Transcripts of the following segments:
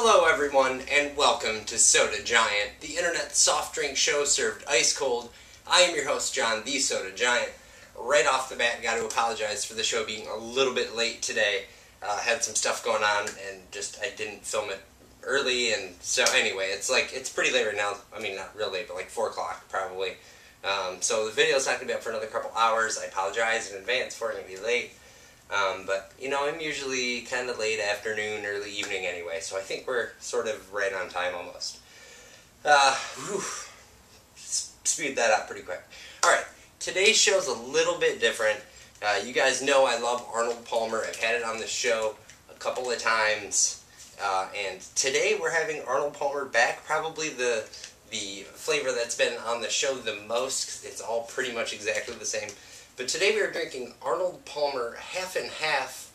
Hello everyone, and welcome to Soda Giant, the internet soft drink show served ice cold. I am your host, John, the Soda Giant. Right off the bat, got to apologize for the show being a little bit late today. Had some stuff going on, and I didn't film it early, and so anyway, it's pretty late right now. I mean, not real late, but like 4 o'clock probably. So the video's not going to be up for another couple hours. I apologize in advance for it going to be late. But, you know, I'm usually kind of late afternoon, early evening anyway, so I think we're sort of right on time almost. Speed that up pretty quick. Alright, today's show's a little bit different. You guys know I love Arnold Palmer. I've had it on the show a couple of times. And today we're having Arnold Palmer back, probably the flavor that's been on the show the most, 'cause it's all pretty much exactly the same. But today we are drinking Arnold Palmer half and half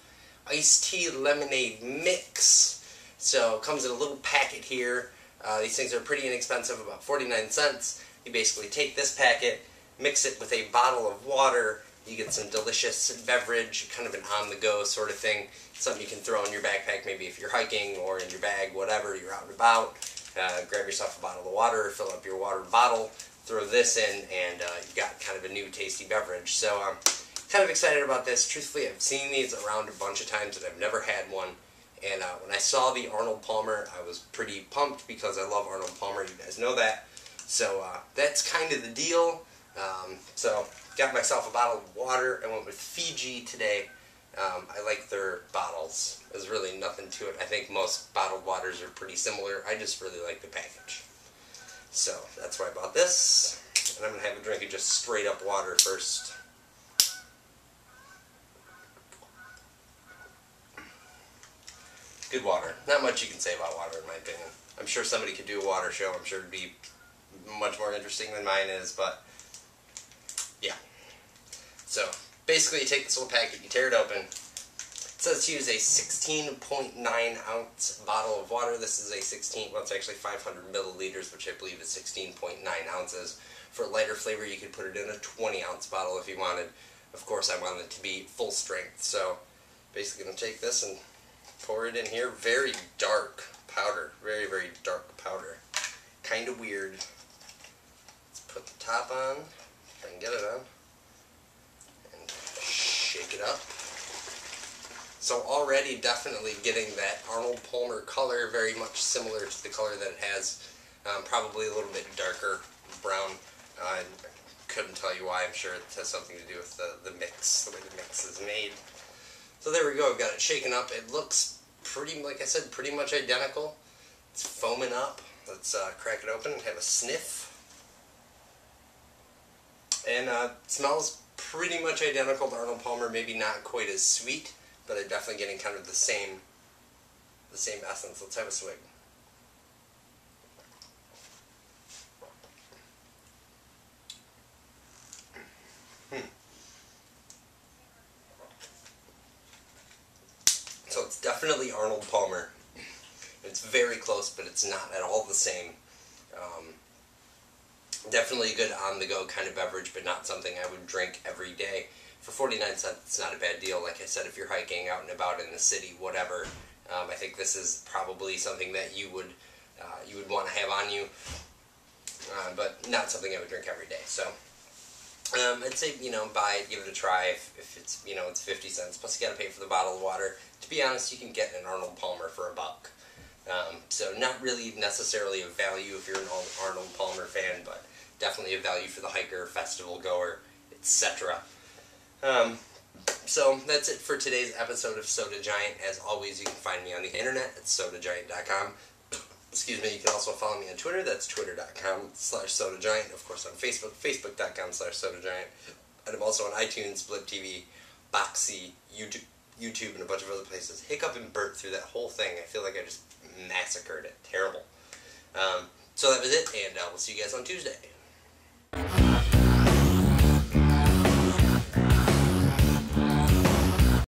iced tea lemonade mix. So it comes in a little packet here. These things are pretty inexpensive, about 49 cents. You basically take this packet, mix it with a bottle of water. You get some delicious beverage, kind of an on-the-go sort of thing. Something you can throw in your backpack, maybe if you're hiking or in your bag, whatever, you're out and about. Grab yourself a bottle of water, fill up your water bottle, throw this in, and you've got kind of a new tasty beverage. So I'm kind of excited about this. Truthfully, I've seen these around a bunch of times, and I've never had one. And when I saw the Arnold Palmer, I was pretty pumped because I love Arnold Palmer. You guys know that. So that's kind of the deal. So got myself a bottle of water. I went with Fiji today. I like their bottles. There's really nothing to it. I think most bottled waters are pretty similar. I just really like the package. So that's why I bought this. And I'm going to have a drink of just straight up water first. Good water. Not much you can say about water in my opinion. I'm sure somebody could do a water show. I'm sure it'd be much more interesting than mine is, but yeah. So basically you take this little packet, you tear it open. It says to use a 16.9 ounce bottle of water. This is a well, it's actually 500 milliliters, which I believe is 16.9 ounces. For a lighter flavor, you could put it in a 20 ounce bottle if you wanted. Of course, I wanted it to be full strength. So basically going to take this and pour it in here. Very dark powder. Very, very dark powder. Kind of weird. Let's put the top on, if I can get it on, and shake it up. So already definitely getting that Arnold Palmer color, very much similar to the color that it has. Probably a little bit darker brown. I couldn't tell you why. I'm sure it has something to do with the mix, the way the mix is made. So there we go. I've got it shaken up. It looks pretty, like I said, pretty much identical. It's foaming up. Let's crack it open and have a sniff. And it smells pretty much identical to Arnold Palmer. Maybe not quite as sweet, but I'm definitely getting kind of the same essence. Let's have a swig. So it's definitely Arnold Palmer. It's very close, but it's not at all the same. Definitely a good on-the-go kind of beverage, but not something I would drink every day. For 49 cents, it's not a bad deal. Like I said, if you're hiking out and about in the city, whatever, I think this is probably something that you would want to have on you, but not something I would drink every day. So I'd say, you know, buy it, give it a try. If it's, you know, it's 50 cents. Plus, you got to pay for the bottle of water. To be honest, you can get an Arnold Palmer for $1. So not really necessarily a value if you're an Arnold Palmer fan, but definitely a value for the hiker, festival goer, etc. So that's it for today's episode of Soda Giant. As always, you can find me on the internet at sodagiant.com. Excuse me, you can also follow me on Twitter. That's twitter.com/sodagiant. Of course on Facebook, facebook.com/sodagiant. And I'm also on iTunes, Blip TV, Boxy, YouTube, and a bunch of other places. Hiccup and burp through that whole thing. I feel like I just massacred it. Terrible. So that was it, and we'll see you guys on Tuesday.